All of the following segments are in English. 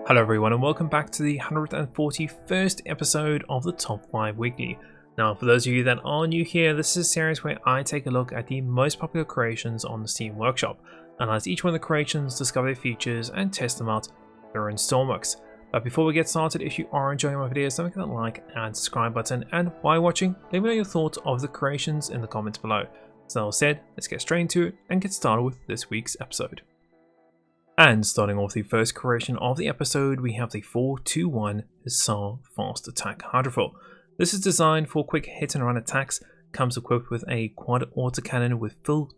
Hello everyone and welcome back to the 141st episode of the Top 5 Weekly. Now for those of you that are new here, this is a series where I take a look at the most popular creations on the Steam Workshop, analyze each one of the creations, discover their features and test them out here in Stormworks. But before we get started, if you are enjoying my videos, don't forget that like and subscribe button, and while watching, let me know your thoughts of the creations in the comments below. So that all said, let's get straight into it and get started with this week's episode. And starting off the first creation of the episode, we have the 421 Hussar Fast Attack Hydrofoil. This is designed for quick hit and run attacks, comes equipped with a quad autocannon with full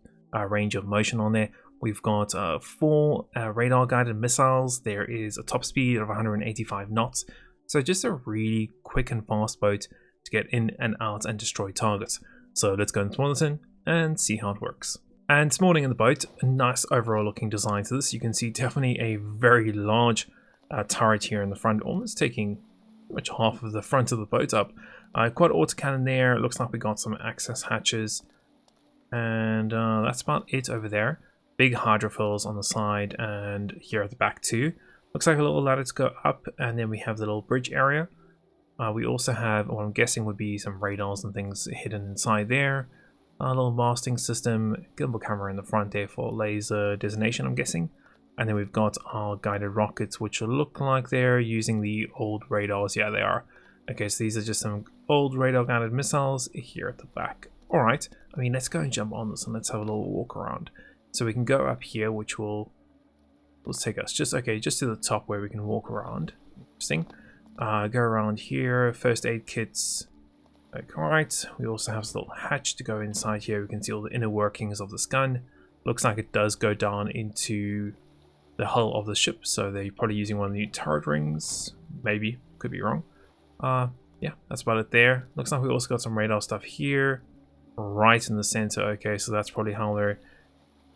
range of motion on there. We've got 4 radar guided missiles. There is a top speed of 185 knots. So just a really quick and fast boat to get in and out and destroy targets. So let's go into Swanson and see how it works. And spawning in the boat, a nice overall looking design to this. You can see definitely a very large turret here in the front, almost taking much half of the front of the boat up. Quad autocannon there. It looks like we got some access hatches, and that's about it over there. Big hydrofoils on the side and here at the back too. Looks like a little ladder to go up, and then we have the little bridge area. We also have what I'm guessing would be some radars and things hidden inside there. A little masting system, gimbal camera in the front there for laser designation, I'm guessing. And then we've got our guided rockets, which look like they're using the old radars. Yeah, they are. Okay, so these are just some old radar guided missiles here at the back. Alright, I mean, let's go and jump on this and let's have a little walk around. So we can go up here, which will take us just to the top where we can walk around. Interesting. Go around here, first aid kits. Alright, we also have this little hatch to go inside here. We can see all the inner workings of this gun. Looks like it does go down into the hull of the ship, so they're probably using one of the new turret rings. Maybe, could be wrong. Yeah, that's about it there. Looks like we also got some radar stuff here, right in the center. Okay, so that's probably how they're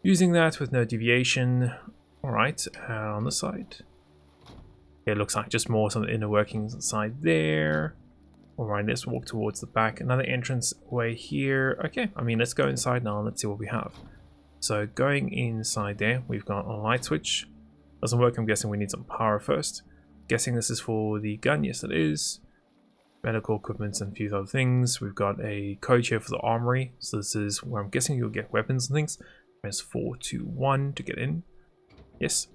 using that with no deviation. Alright, on the side. Yeah, it looks like just more some of the inner workings inside there. Alright, let's walk towards the back. Another entrance way here. Okay, I mean, let's go inside now and let's see what we have. So going inside there, we've got a light switch. Doesn't work, I'm guessing we need some power first. Guessing this is for the gun. Yes, it is. Medical equipment and a few other things. We've got a code here for the armory. So this is where I'm guessing you'll get weapons and things. Press 421 to get in. Yes.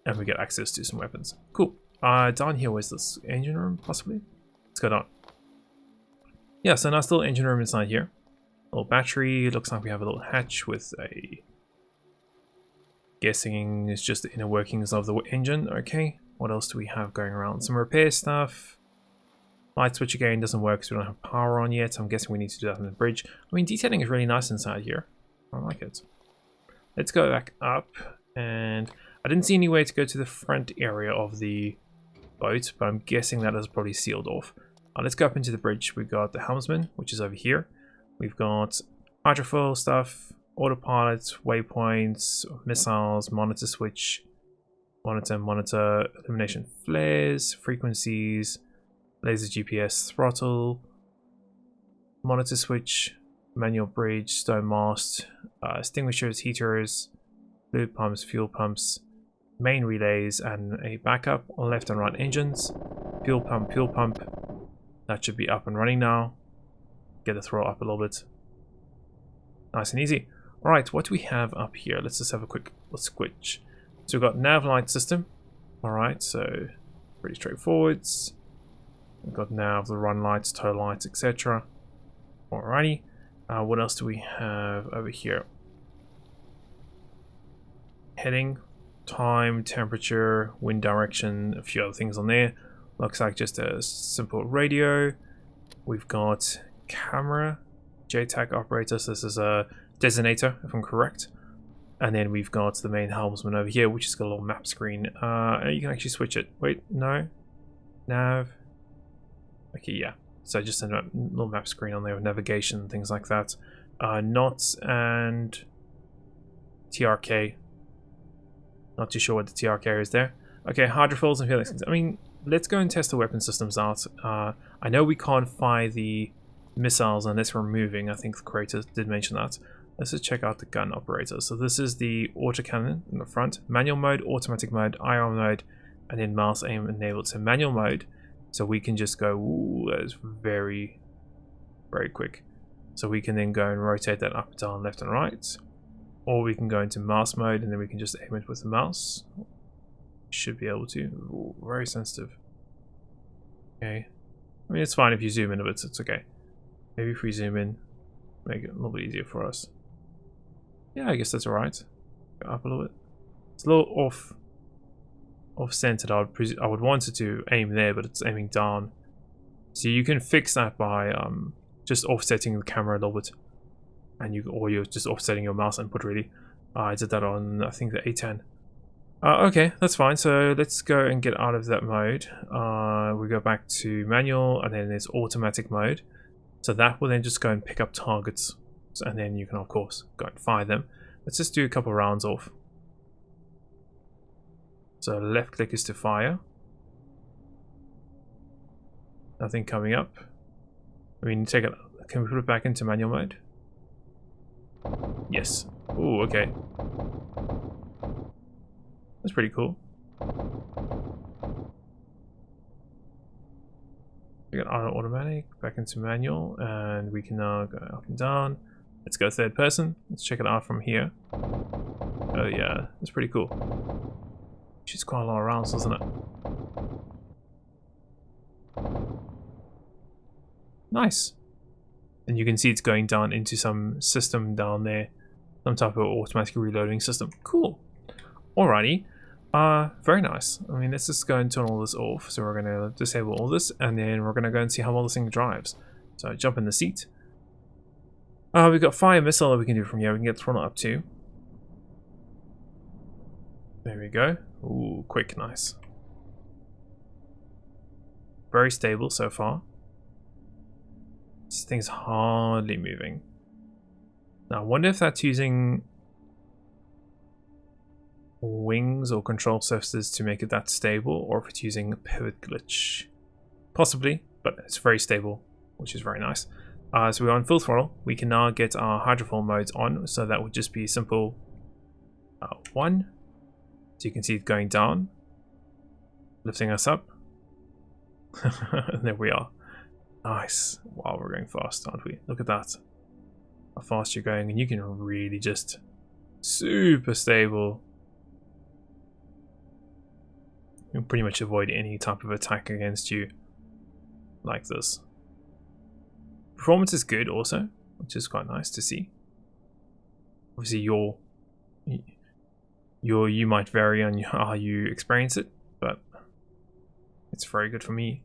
And we get access to some weapons. Cool. Down here, where's this engine room, possibly? Let's go down. Yeah, so nice little engine room inside here. Little battery. Looks like we have a little hatch with a... Guessing it's just the inner workings of the engine. Okay, what else do we have going around? Some repair stuff. Light switch again doesn't work because we don't have power on yet. I'm guessing we need to do that on the bridge. I mean, detailing is really nice inside here. I like it. Let's go back up. And I didn't see any way to go to the front area of the boat, but I'm guessing that is probably sealed off. Let's go up into the bridge. We've got the helmsman, which is over here. We've got hydrofoil stuff, autopilot, waypoints, missiles, monitor switch, monitor, illumination flares, frequencies, laser GPS throttle, monitor switch, manual bridge, stone mast, extinguishers, heaters, fluid pumps, fuel pumps, main relays, and a backup, left and right engines, fuel pump. That should be up and running now. Get the throttle up a little bit. Nice and easy. Alright, what do we have up here? Let's just have a quick switch. So we've got nav light system. Alright, so pretty straightforward. We've got nav, the run lights, tow lights, etc. Alrighty. What else do we have over here? Heading, time, temperature, wind direction, a few other things on there. Looks like just a simple radio. We've got camera, JTAC operator, so this is a designator if I'm correct. And then we've got the main helmsman over here, which has got a little map screen. You can actually switch it. Wait, no. Nav. Okay, yeah. So just a little map screen on there with navigation and things like that. Knots and TRK. Not too sure what the TRK is there. Okay, hydrofoils and feelings. I mean, let's go and test the weapon systems out. I know we can't fire the missiles unless we're moving. I think the creator did mention that. Let's just check out the gun operator. So this is the autocannon in the front. Manual mode, automatic mode, IR mode, and then mouse aim enabled. So manual mode, so we can just go, ooh, that is very, very quick. So we can then go and rotate that up, down, left and right. Or we can go into mouse mode and then we can just aim it with the mouse. Should be able to. Ooh, very sensitive. Okay. I mean, it's fine if you zoom in a bit, so it's okay. Maybe if we zoom in, make it a little bit easier for us. Yeah, I guess that's alright. Go up a little bit. It's a little off-centered. I would want it to aim there, but it's aiming down. So you can fix that by just offsetting the camera a little bit, and you're just offsetting your mouse input really. I did that on, I think, the A10. Okay, that's fine. So let's go and get out of that mode. We go back to manual, and then there's automatic mode. So that will then just go and pick up targets, and then you can of course go and fire them. Let's just do a couple rounds off. So left click is to fire. Nothing coming up. I mean, take it. Can we put it back into manual mode? Yes. Ooh, okay. That's pretty cool. We got auto automatic, back into manual, and we can now go up and down. Let's go third person. Let's check it out from here. Oh yeah, that's pretty cool. Shoots quite a lot of rounds, doesn't it? Nice. And you can see it's going down into some system down there. Some type of automatic reloading system. Cool. Alrighty. Very nice. I mean, let's just go and turn all this off. So we're going to disable all this, and then we're going to go and see how well this thing drives. So jump in the seat. We've got fire missile that we can do from here. We can get throttle up to. There we go. Ooh, quick, nice. Very stable so far. This thing's hardly moving. Now, I wonder if that's using wings or control surfaces to make it that stable, or if it's using a pivot glitch. Possibly, but it's very stable, which is very nice. So we're on full throttle. We can now get our hydrofoil modes on, so that would just be simple 1. So you can see it going down, lifting us up. And there we are. Nice. Wow, we're going fast, aren't we? Look at that. How fast you're going, and you can really just super stable. You can pretty much avoid any type of attack against you like this. Performance is good also, which is quite nice to see. Obviously you might vary on how you experience it, but it's very good for me.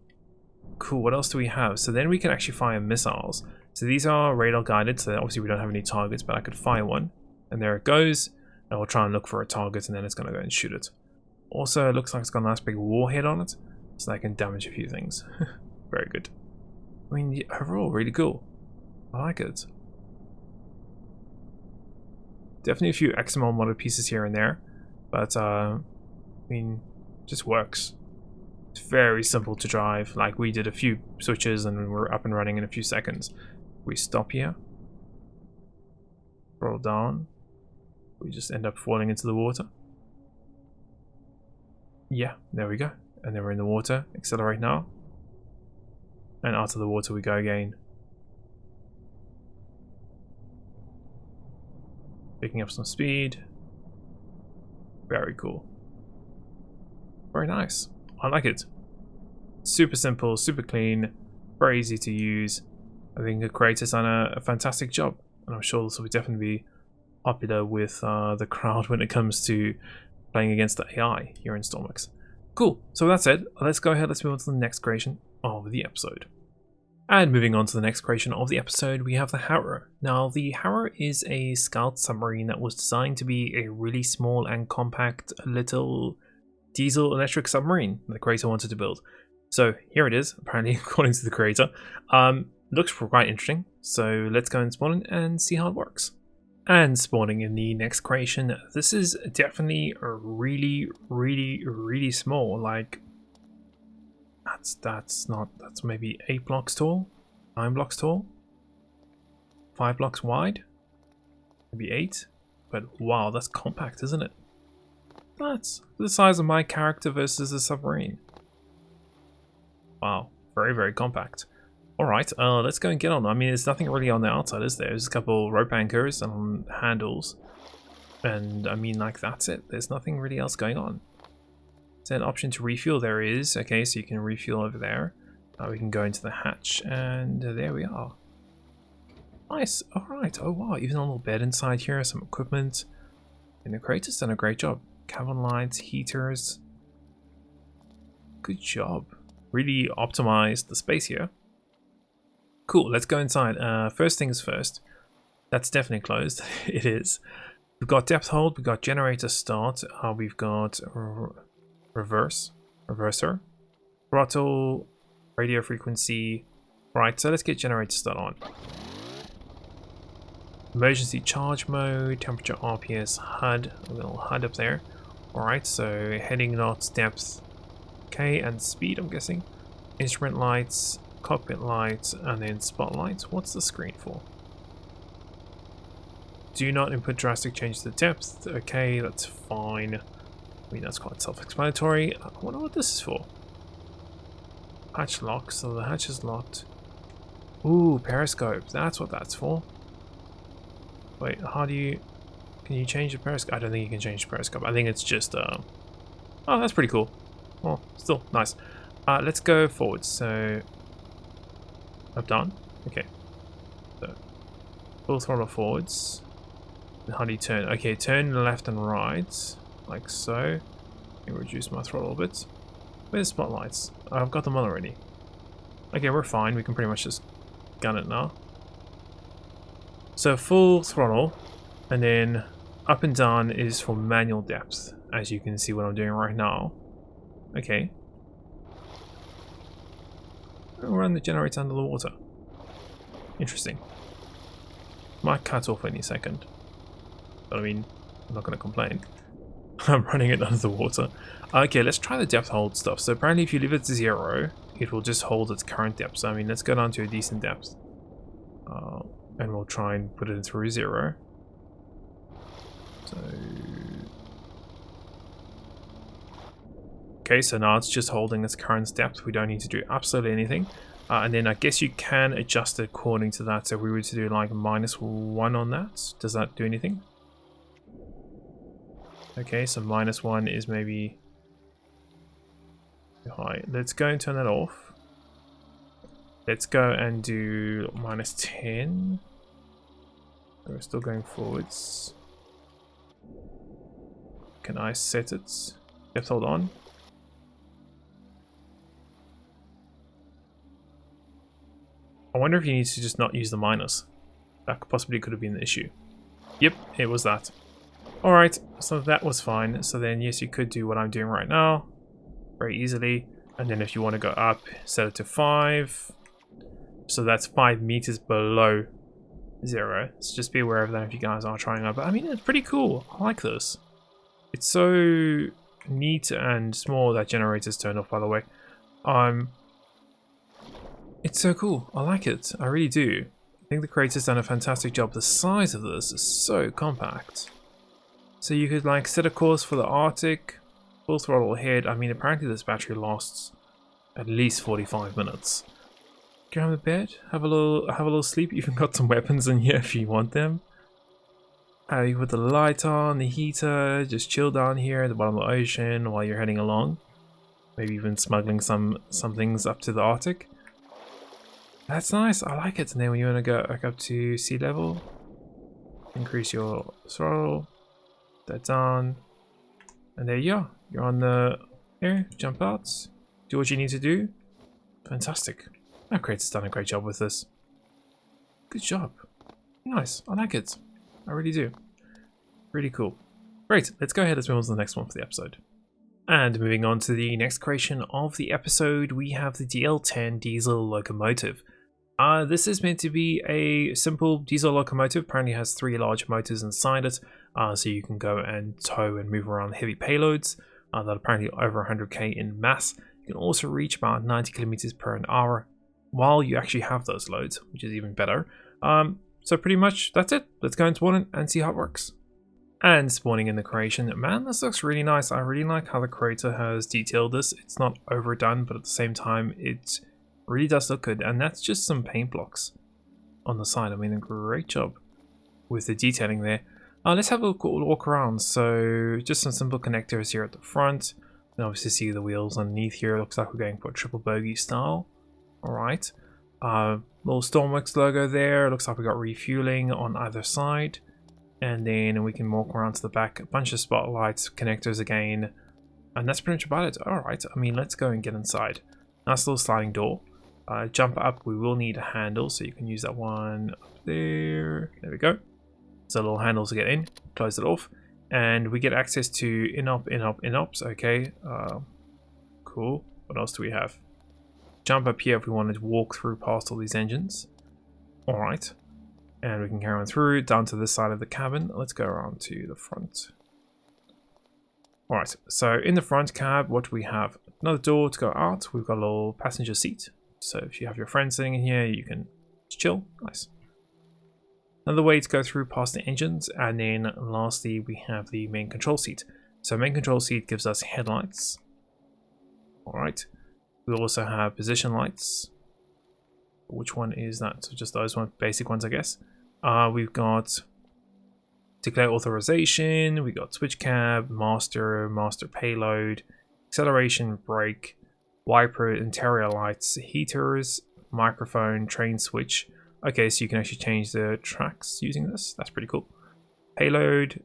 Cool, what else do we have? So then we can actually fire missiles. So these are radar guided, so obviously we don't have any targets, but I could fire one, and there it goes, and we'll try and look for a target, and then it's going to go and shoot it. Also, it looks like it's got a nice big warhead on it, so that can damage a few things. Very good. I mean, yeah, overall, really cool. I like it. Definitely a few XML modded pieces here and there, but I mean, just works. It's very simple to drive. Like, we did a few switches and we're up and running in a few seconds. We stop here, roll down, we just end up falling into the water. Yeah, there we go. And then we're in the water. Accelerate now. And out of the water we go again. Picking up some speed. Very cool. Very nice. I like it. Super simple, super clean, very easy to use. I think the creator's done a fantastic job, and I'm sure this will definitely be popular with the crowd when it comes to playing against the AI here in Stormworks. Cool, so with that said, let's go ahead, let's move on to the next creation of the episode. And moving on to the next creation of the episode, we have the Harrow. Now, the Harrow is a scout submarine that was designed to be a really small and compact little diesel electric submarine that the creator wanted to build. So here it is, apparently, according to the creator. Looks quite interesting, so let's go and spawn it and see how it works. And spawning in the next creation, this is definitely a really small. Like, that's maybe 8 blocks tall, 9 blocks tall, 5 blocks wide, maybe 8. But wow, that's compact, isn't it? that. The size of my character versus a submarine. Wow, very, very compact. Alright, let's go and get on. I mean, there's nothing really on the outside, is there? There's a couple rope anchors and handles. And I mean, like, that's it. There's nothing really else going on. Is there an option to refuel? There is. Okay, so you can refuel over there. We can go into the hatch, and there we are. Nice. Alright. Oh, wow. Even a little bed inside here, some equipment. And the creator's done a great job. Cabin lights, heaters. Good job. Really optimized the space here. Cool, let's go inside. First things first. That's definitely closed. It is. We've got depth hold, we've got generator start, we've got reverser, throttle, radio frequency. Right, so let's get generator start on. Emergency charge mode, temperature, RPS, HUD, a little HUD up there. Alright, so heading, knots, depth, okay, and speed, I'm guessing. Instrument lights, cockpit lights, and then spotlights. What's the screen for? Do not input drastic change to depth. Okay, that's fine. I mean, that's quite self-explanatory. I wonder what this is for. Hatch lock, so the hatch is locked. Ooh, periscope. That's what that's for. Wait, how do you... Can you change the periscope? I don't think you can change the periscope. I think it's just... Oh, that's pretty cool. Well, still, nice. Let's go forward. So... Up, down? Okay. So, full throttle forwards. And how do you turn? Okay, turn left and right. Like so. Let me reduce my throttle a bit. Where's spotlights? I've got them on already. Okay, we're fine. We can pretty much just gun it now. So full throttle. And then up and down is for manual depth. As you can see what I'm doing right now. Okay. We'll run the generator under the water. Interesting. Might cut off any second. But I mean, I'm not going to complain. I'm running it under the water. Okay, let's try the depth hold stuff. So apparently if you leave it to 0, it will just hold its current depth. So I mean, let's go down to a decent depth. And we'll try and put it through 0. So... Okay, so now it's just holding its current depth. We don't need to do absolutely anything. And then I guess you can adjust it according to that. So if we were to do like -1 on that, does that do anything? Okay, so -1 is maybe high. Let's go and turn that off. Let's go and do -10. We're still going forwards. Can I set it? Depth hold on. I wonder if you need to just not use the minus. That possibly could have been the issue. Yep, it was that. Alright, so that was fine. So then yes, you could do what I'm doing right now. Very easily. And then if you want to go up, set it to 5. So that's 5 meters below 0. So just be aware of that if you guys are trying out. But I mean, it's pretty cool. I like this. It's so neat and small. That generator's turned off, by the way. It's so cool. I like it. I really do. I think the creator's done a fantastic job. The size of this is so compact. So you could like set a course for the Arctic, full throttle ahead. I mean, apparently this battery lasts at least 45 minutes. Go to bed, have a little sleep. You've even got some weapons in here if you want them. You put the light on, the heater, just chill down here at the bottom of the ocean while you're heading along. Maybe even smuggling some things up to the Arctic. That's nice, I like it. And then when you want to go back up to sea level, increase your throttle, that down, and there you are. You're on the air, jump out, do what you need to do. Fantastic. That creator's done a great job with this. Good job. Nice, I like it. I really do. Really cool. Great, let's go ahead and move on to the next one for the episode. And moving on to the next creation of the episode, we have the DL10 diesel locomotive. This is meant to be a simple diesel locomotive. Apparently has 3 large motors inside it, so you can go and tow and move around heavy payloads that are apparently over 100k in mass. You can also reach about 90 kilometers per hour while you actually have those loads, which is even better. So pretty much that's it. Let's go into one and see how it works. And spawning in the creation. Man, this looks really nice. I really like how the creator has detailed this. It's not overdone, but at the same time, it really does look good. And that's just some paint blocks on the side. I mean, a great job with the detailing there. Let's have a walk around. So just some simple connectors here at the front. And obviously see the wheels underneath here. Looks like we're going for a triple bogey style. Alright. Little Stormworks logo there. Looks like we got refueling on either side. And then we can walk around to the back. A bunch of spotlights, connectors again. And that's pretty much about it. Alright, I mean, let's go and get inside. Nice little sliding door. Jump up, we will need a handle, so you can use that one up there. There we go. So little handles to get in. Close it off. And we get access to in-ops. Okay, cool. What else do we have? Jump up here if we wanted to walk through past all these engines. Alright. And we can carry on through down to this side of the cabin. Let's go around to the front. Alright, so in the front cab, what do we have? Another door to go out. We've got a little passenger seat. So if you have your friend sitting in here, you can just chill. Nice. Another way to go through past the engines. And then lastly, we have the main control seat. So main control seat gives us headlights. Alright. We also have position lights. Which one is that? So just those one basic ones, I guess. We've got declare authorization, we got switch cab, master payload, acceleration, brake, wiper, interior lights, heaters, microphone, train switch. Okay, so you can actually change the tracks using this. That's pretty cool. Payload,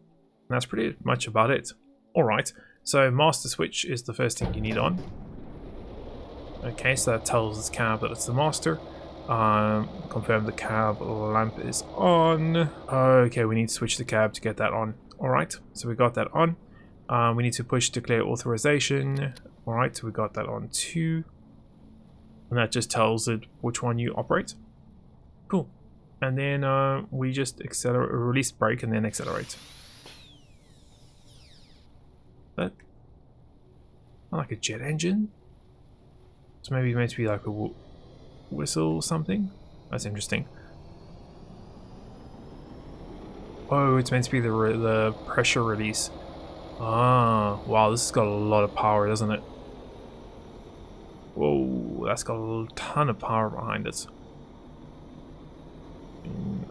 that's pretty much about it. Alright, so master switch is the first thing you need on. Okay, so that tells this cab that it's the master. Confirm the cab lamp is on. Okay, we need to switch the cab to get that on. Alright, so we got that on. We need to push declare authorization. Alright, so we got that on too. And that just tells it which one you operate. Cool. And then we just accelerate, release brake and then accelerate. That like a jet engine? So maybe meant to be like a whistle or something. That's interesting. Oh, it's meant to be the pressure release. Ah, wow, this has got a lot of power, doesn't it? Whoa, that's got a ton of power behind it.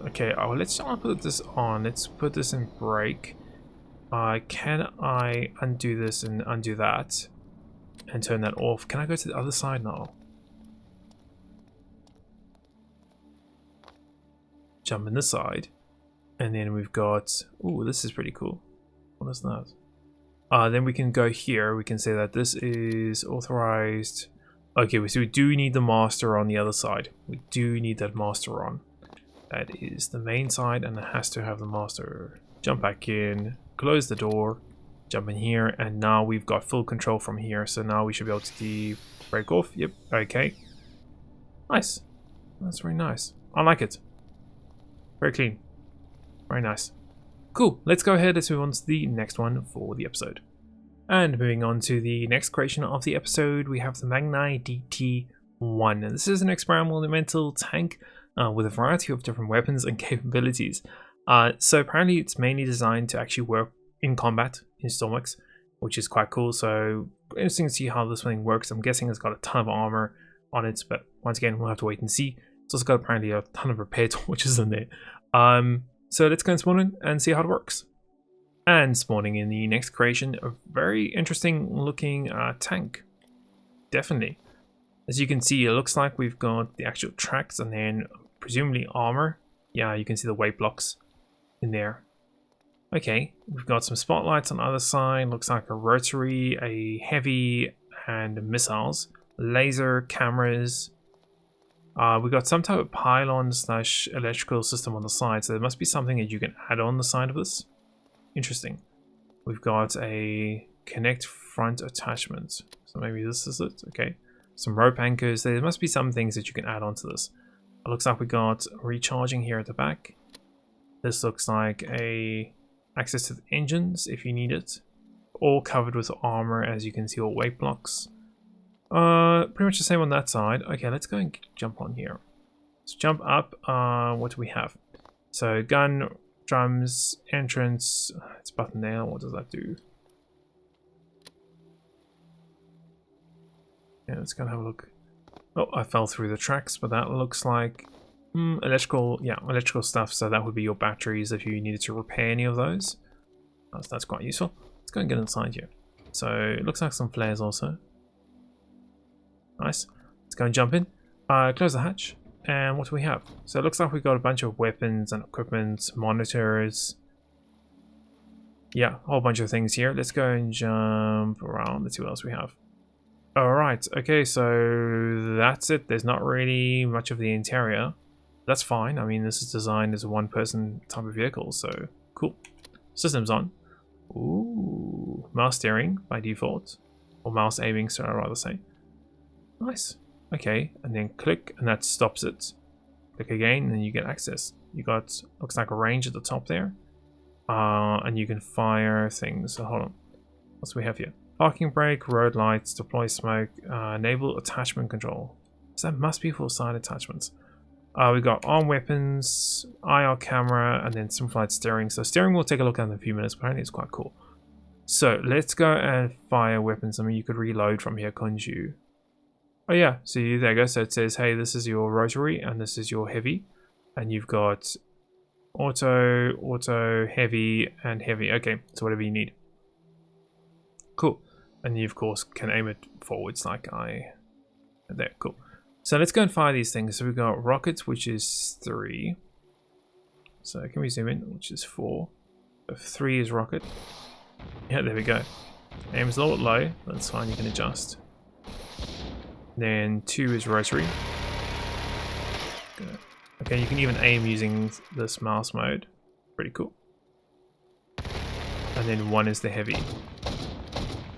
Okay, oh, let's not put this on. Let's put this in brake. Can I undo this and undo that and turn that off? Can I go to the other side now? Jump in this side, and then we've got, ooh, this is pretty cool. What is that? Then we can go here. We can say that this is authorized. Okay, so we do need the master on the other side. We do need that master on. That is the main side, and it has to have the master. Jump back in, close the door, jump in here, and now we've got full control from here. So now we should be able to break off. Yep, okay. Nice. That's very nice. I like it. Very clean. Very nice. Cool. Let's go ahead. Let's move on to the next one for the episode. And moving on to the next creation of the episode, we have the Magni DT1. And this is an experimental tank with a variety of different weapons and capabilities. So apparently it's mainly designed to actually work in combat in Stormworks, which is quite cool. So interesting to see how this thing works. I'm guessing it's got a ton of armor on it, but once again, we'll have to wait and see. It's also got apparently a ton of repair torches in there. So let's go and spawn in and see how it works. And spawning in the next creation, a very interesting looking tank. Definitely. As you can see, it looks like we've got the actual tracks and then presumably armor. Yeah, you can see the weight blocks in there. Okay, we've got some spotlights on the other side. Looks like a rotary, a heavy, and missiles. Laser, cameras. We've got some type of pylon / electrical system on the side, so there must be something that you can add on the side of this. Interesting. We've got a connect front attachment, so maybe this is it. Okay, some rope anchors. There must be some things that you can add onto this. It looks like we got recharging here at the back. This looks like a access to the engines if you need it. All covered with armor, as you can see, all weight blocks. Pretty much the same on that side. Okay, let's go and jump on here. Let's jump up. What do we have? So gun, drums, entrance. It's button there. What does that do? Yeah, let's go and have a look. Oh, I fell through the tracks, but that looks like electrical. Yeah, electrical stuff. So that would be your batteries if you needed to repair any of those. So that's quite useful. Let's go and get inside here. So it looks like some flares also. Nice. Let's go and jump in. Close the hatch. And what do we have? So it looks like we've got a bunch of weapons and equipment, monitors. Yeah, a whole bunch of things here. Let's go and jump around. Let's see what else we have. Alright, okay, so that's it. There's not really much of the interior. That's fine. I mean, this is designed as a one-person type of vehicle, so cool. System's on. Ooh, mouse steering by default. Or mouse aiming, so I'd rather say. Nice. Okay, and then click, and that stops it. Click again, and you get access. You got, looks like a range at the top there. And you can fire things. So hold on. What do we have here? Parking brake, road lights, deploy smoke, enable attachment control. So that must be for side attachments. We've got arm weapons, IR camera, and then simplified steering. So steering we'll take a look at in a few minutes, but apparently it's quite cool. So let's go and fire weapons. I mean, you could reload from here, couldn't you? Oh yeah, so there you go. So it says, hey, this is your rotary and this is your heavy. And you've got auto, auto, heavy, and heavy. Okay, so whatever you need. Cool. And you, of course, can aim it forwards like there, cool. So let's go and fire these things. So we've got rockets, which is 3. So can we zoom in, which is 4. So 3 is rocket. Yeah, there we go. Aim's a little bit low. That's fine, you can adjust. Then 2 is rotary. Good. Okay, you can even aim using this mouse mode. Pretty cool. And then 1 is the heavy.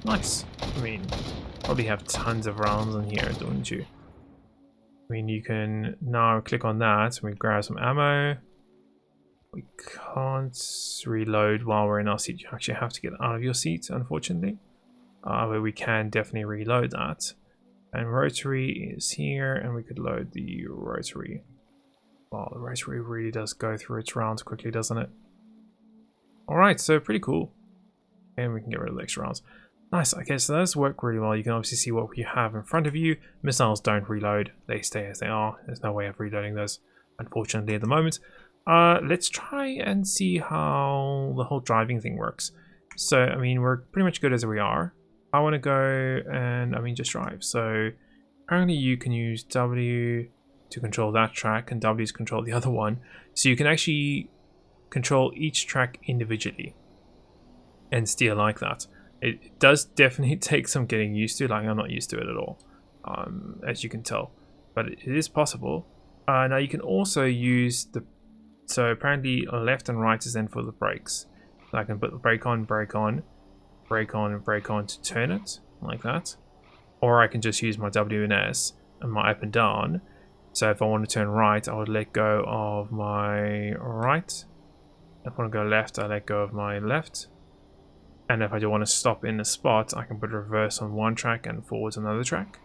Nice. I mean, probably have tons of rounds in here, don't you? I mean, you can now click on that and we grab some ammo. We can't reload while we're in our seat. You actually have to get out of your seat, unfortunately. But we can definitely reload that. And rotary is here, and we could load the rotary. Wow, the rotary really does go through its rounds quickly, doesn't it? Alright, so pretty cool. And we can get rid of the extra rounds. Nice, okay, so those work really well. You can obviously see what you have in front of you. Missiles don't reload, they stay as they are. There's no way of reloading those, unfortunately, at the moment. Let's try and see how the whole driving thing works. So, I mean, we're pretty much good as we are. I want to go and, I mean, just drive. So, apparently you can use W to control that track and W to control the other one. So you can actually control each track individually and steer like that. It does definitely take some getting used to. Like, I'm not used to it at all, as you can tell. But it is possible. Now you can also use the... So apparently left and right is then for the brakes. So I can put the brake on, brake on, brake on, and brake on to turn it, like that. Or I can just use my W and S and my up and down. So if I want to turn right, I would let go of my right. If I want to go left, I let go of my left. And if I do want to stop in a spot, I can put reverse on one track and forwards on another track.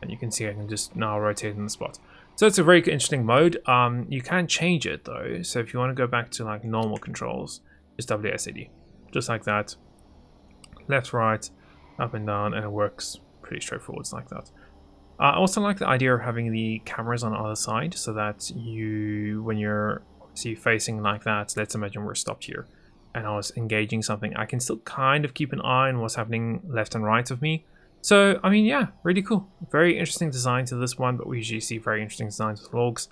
And you can see I can just now rotate in the spot. So it's a very interesting mode. You can change it though. So if you want to go back to like normal controls, just WSAD. Just like that. Left, right, up and down, and it works pretty straightforward like that. I also like the idea of having the cameras on the other side so that you, when you're facing like that, let's imagine we're stopped here and I was engaging something, I can still kind of keep an eye on what's happening left and right of me. So, I mean, yeah, really cool. Very interesting design to this one, but we usually see very interesting designs with logs.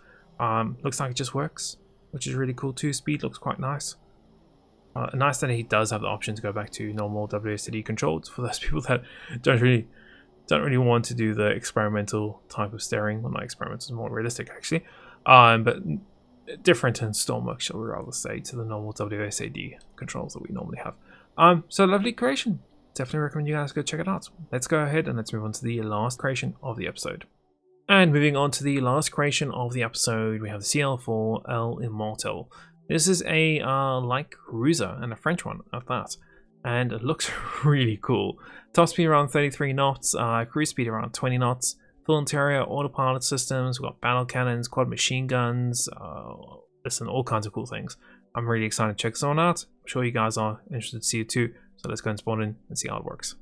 Looks like it just works, which is really cool too. Speed looks quite nice. Nice that he does have the option to go back to normal WSD controls for those people that don't really want to do the experimental type of steering. Well, not experimental, it's more realistic actually. But different in Stormworks, shall we rather say, to the normal WSAD controls that we normally have. So lovely creation. Definitely recommend you guys go check it out. Let's go ahead and let's move on to the last creation of the episode. And moving on to the last creation of the episode, we have the CL4 El Immortal. This is a light cruiser, and a French one at that. And it looks really cool. Top speed around 33 knots, cruise speed around 20 knots, full interior, autopilot systems, we've got battle cannons, quad machine guns, listen, all kinds of cool things. I'm really excited to check this one out. I'm sure you guys are interested to see it too. So let's go and spawn in and see how it works.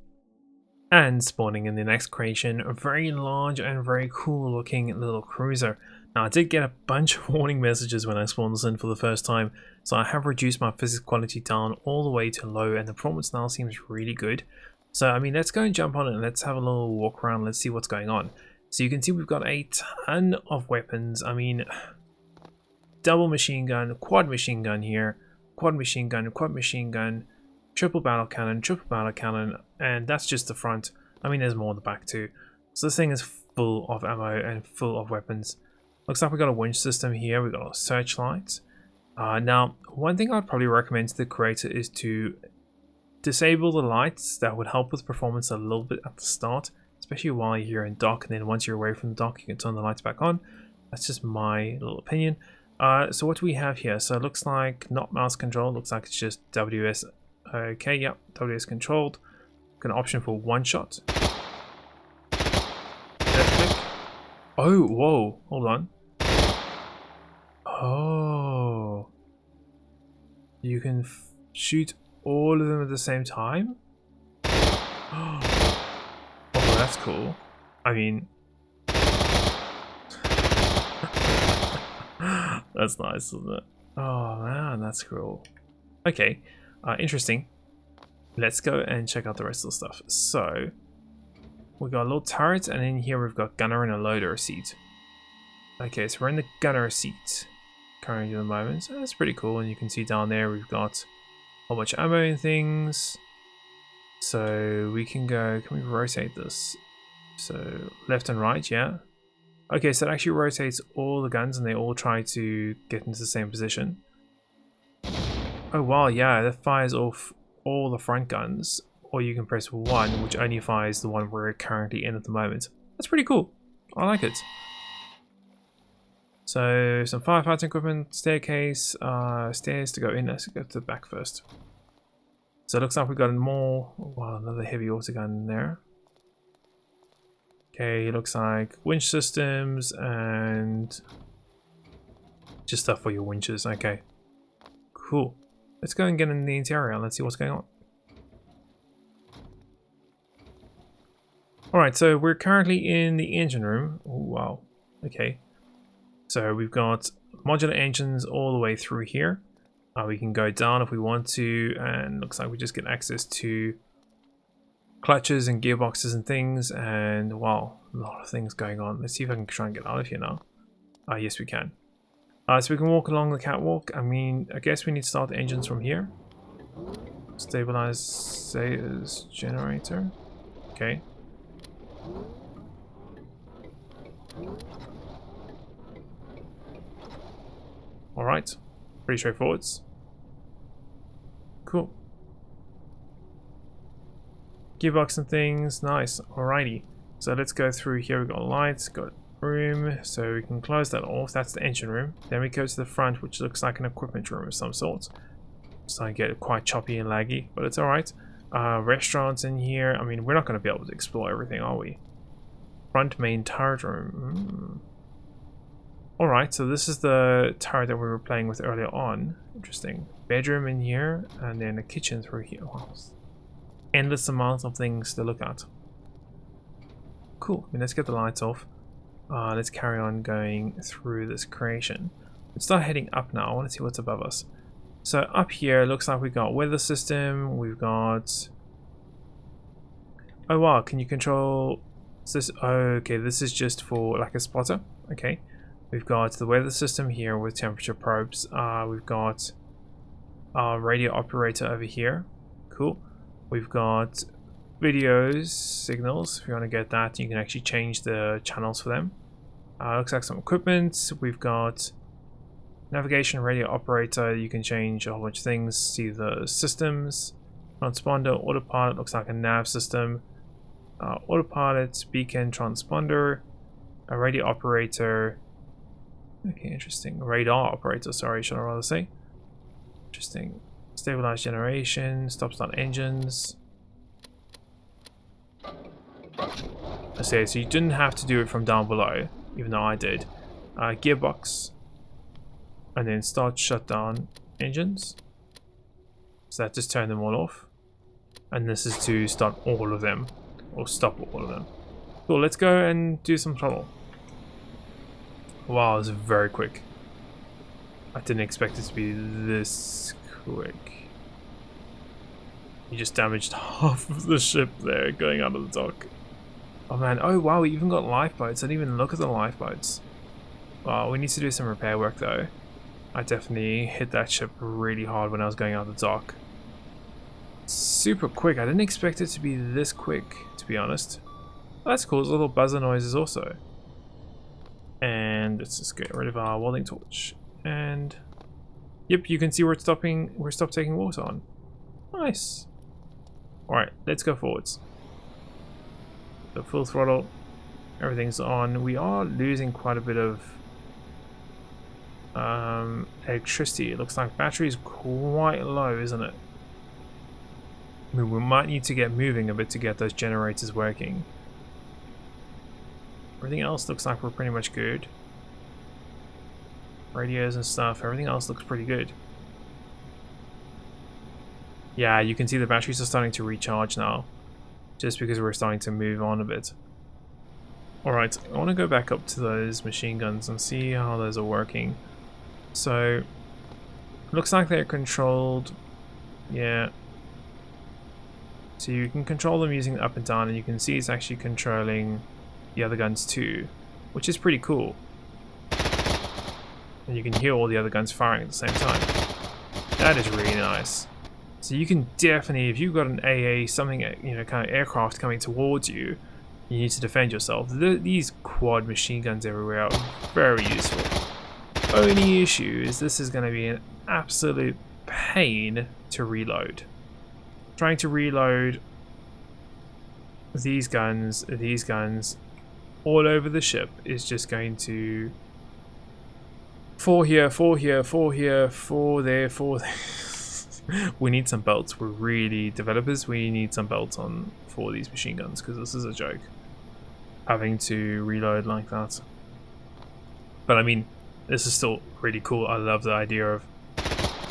And spawning in the next creation, a very large and very cool looking little cruiser. Now I did get a bunch of warning messages when I spawned this in for the first time, so I have reduced my physics quality down all the way to low, and the performance now seems really good. So I mean, let's go and jump on it and let's have a little walk around. Let's see what's going on. So you can see we've got a ton of weapons. I mean, double machine gun, quad machine gun here, quad machine gun, quad machine gun, triple battle cannon, and that's just the front. I mean, there's more in the back too. So this thing is full of ammo and full of weapons. Looks like we got a winch system here. We got a searchlight. Now, one thing I'd probably recommend to the creator is to disable the lights. That would help with performance a little bit at the start, especially while you're in dock, and then once you're away from the dock, you can turn the lights back on. That's just my little opinion. So what do we have here? So it looks like not mouse control. Looks like it's just WS. Okay, yep, WS controlled. Got an option for one shot. Left click. Oh, whoa, hold on. Oh, you can shoot all of them at the same time? Oh, that's cool. I mean, that's nice, isn't it? Oh man, that's cool. Okay, interesting. Let's go and check out the rest of the stuff. So we got a little turret, and in here we've got gunner and a loader seat. Okay, so we're in the gunner seat currently at the moment. So that's pretty cool, and you can see down there we've got a whole bunch of ammo and things. So we can go, can we rotate this? So left and right, yeah. Okay, so it actually rotates all the guns and they all try to get into the same position. Oh wow, yeah, that fires off all the front guns. Or you can press 1, which only fires the one we're currently in at the moment. That's pretty cool. I like it. So some firefighting equipment, staircase, stairs to go in. Let's go to the back first. So it looks like we've got more. Wow, another heavy autogun in there. Okay, it looks like winch systems and just stuff for your winches. Okay, cool. Let's go and get in the interior and let's see what's going on. Alright, so we're currently in the engine room. Oh, wow. Okay. So we've got modular engines all the way through here. We can go down if we want to, and looks like we just get access to clutches and gearboxes and things, and wow, a lot of things going on. Let's see if I can try and get out of here now. Yes, we can. So we can walk along the catwalk. I mean, I guess we need to start the engines from here. Stabilize, say, as generator. Okay. Alright, pretty straightforward. Cool. Gearbox and things, nice. Alrighty, so let's go through here. We've got lights, got room, so we can close that off. That's the engine room. Then we go to the front, which looks like an equipment room of some sort. So I get quite choppy and laggy, but it's alright. Restaurants in here. I mean, we're not going to be able to explore everything, are we? Front main turret room. Alright, so this is the turret that we were playing with earlier on. Interesting. Bedroom in here, and then a kitchen through here. Wow. Endless amounts of things to look at. Cool. I mean, let's get the lights off. Let's carry on going through this creation. Let's start heading up now. I want to see what's above us. So up here, looks like we've got weather system. We've got... Oh wow, can you control... this? Oh, okay, this is just for like a spotter. Okay. We've got the weather system here with temperature probes. We've got our radio operator over here. Cool. We've got videos, signals. If you want to get that, you can actually change the channels for them. Looks like some equipment. We've got navigation, radio operator. You can change a whole bunch of things. See the systems. Transponder, autopilot. Looks like a nav system. Autopilot, beacon, transponder, a radio operator. Okay, interesting. Radar operator, sorry, should I rather say. Interesting. Stabilized generation, stop-start engines. I say, so you didn't have to do it from down below, even though I did. Gearbox. And then start, shut down. engines. So that just turned them all off. And this is to start all of them. Or stop all of them. Cool, let's go and do some throttle. Wow, this is very quick. I didn't expect it to be this quick. You just damaged half of the ship there going out of the dock. Oh man, oh wow, we even got lifeboats. I didn't even look at the lifeboats. Wow, we need to do some repair work though. I definitely hit that ship really hard when I was going out the dock. Super quick. I didn't expect it to be this quick, to be honest. Oh, that's cool. There's little buzzer noises also. And let's just get rid of our welding torch. And yep, you can see we're stopped taking water on. Nice. Alright, let's go forwards. So full throttle. Everything's on. We are losing quite a bit of electricity. It looks like battery is quite low, isn't it? I mean, we might need to get moving a bit to get those generators working. Everything else looks like we're pretty much good. Radios and stuff, everything else looks pretty good. Yeah, you can see the batteries are starting to recharge now. Just because we're starting to move on a bit. Alright, I want to go back up to those machine guns and see how those are working. So, looks like they're controlled. Yeah. So you can control them using up and down, and you can see it's actually controlling the other guns too, which is pretty cool. And you can hear all the other guns firing at the same time. That is really nice. So you can definitely, if you've got an AA, something, you know, kind of aircraft coming towards you, you need to defend yourself. These quad machine guns everywhere are very useful. Only issue is this is going to be an absolute pain to reload. Trying to reload these guns all over the ship is just going to 4 here, 4 here, 4 here, 4 there, 4 there. We need some belts. We're really developers. We need some belts on for these machine guns because this is a joke. Having to reload like that. But I mean, this is still really cool. I love the idea of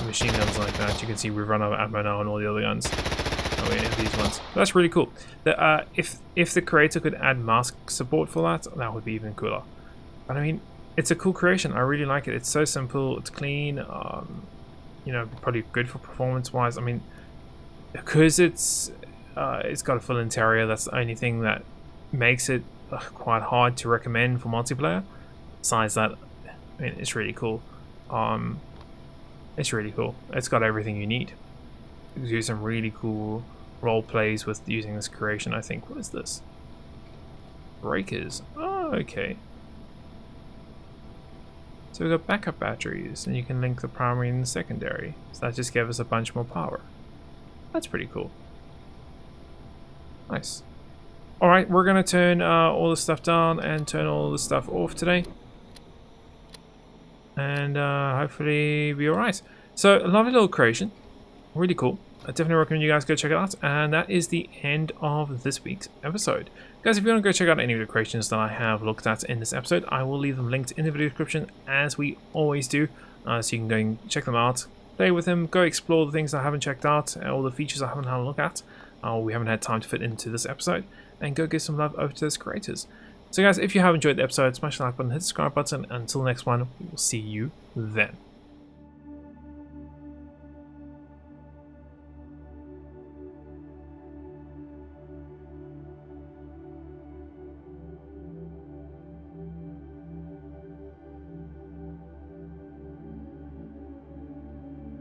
machine guns like that. You can see we've run out of ammo now on all the other guns. Oh, we have these ones. That's really cool. If the creator could add mask support for that, that would be even cooler. But I mean, it's a cool creation. I really like it. It's so simple. It's clean. You know, probably good for performance-wise. I mean, because it's got a full interior. That's the only thing that makes it quite hard to recommend for multiplayer. Besides that, I mean, it's really cool. It's really cool. It's got everything you need. You can do some really cool role plays with using this creation, I think. What is this? Breakers. Oh, okay. So we've got backup batteries, and you can link the primary and the secondary. So that just gave us a bunch more power. That's pretty cool. Nice. Alright, we're going to turn all the stuff down and turn all the stuff off today. And hopefully be alright. So, a lovely little creation. Really cool. I definitely recommend you guys go check it out. And that is the end of this week's episode. Guys, if you want to go check out any of the creations that I have looked at in this episode, I will leave them linked in the video description as we always do. So you can go and check them out, play with them, go explore the things I haven't checked out, all the features I haven't had a look at, we haven't had time to fit into this episode, and go give some love over to those creators. So guys, if you have enjoyed the episode, smash the like button, hit the subscribe button, and until the next one, we will see you then.